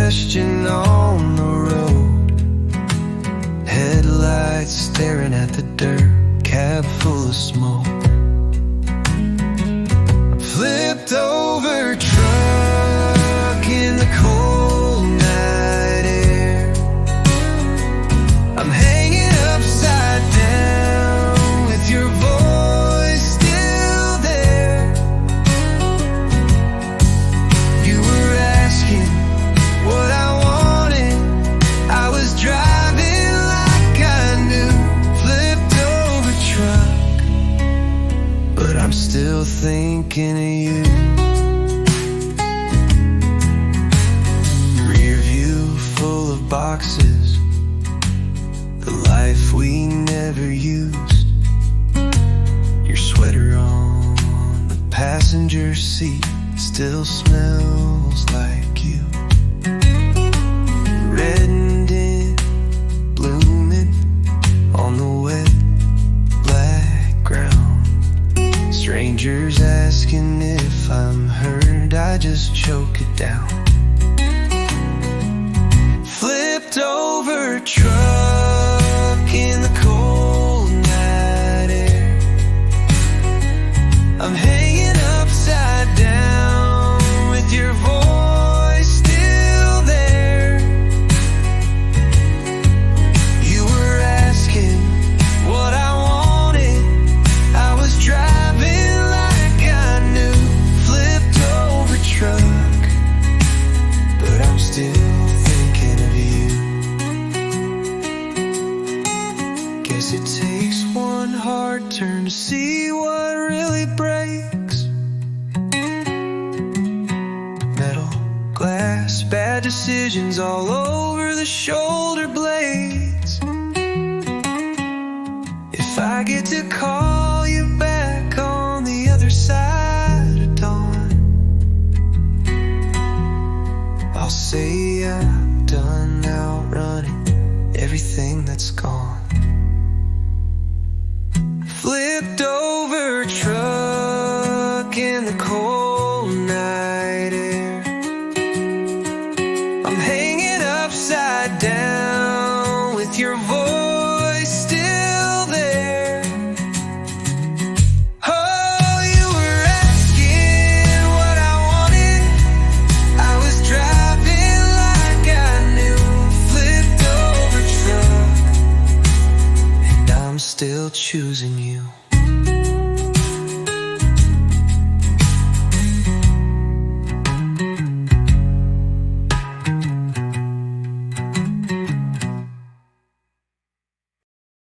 question on the road. Headlights staring at the dirt, cab full of smoke. Flipped over truck in the cold night air. I'm hanging upside down with your voice still there. You were asking what I wanted, I was driving like I knew. Flipped over truck, but I'm still thinking of you. Rear view full of boxes, the life we never used. Your sweater on the passenger seat still smells like you. Reddened, blooming on the wet black ground. Strangers asking if I'm hurt, I just choke it down. Flipped over truck in the cold night air. I'm hanging upside down with your voice still there. You were asking what I wanted, I was driving like I knew. Flipped over truck, but I'm still thinking of you. Guess it takes one hard turn to see what really breaks. Metal, glass, bad decisions all over the shoulder blades. If I get to call you back on the other side of dawn, I'll say I'm done outrunning everything that's gone. Flipped over truck in the cold night air. I'm hanging upside down with your voice still there. Oh, you were asking what I wanted, I was driving like I knew. Flipped over truck, and I'm still choosing you.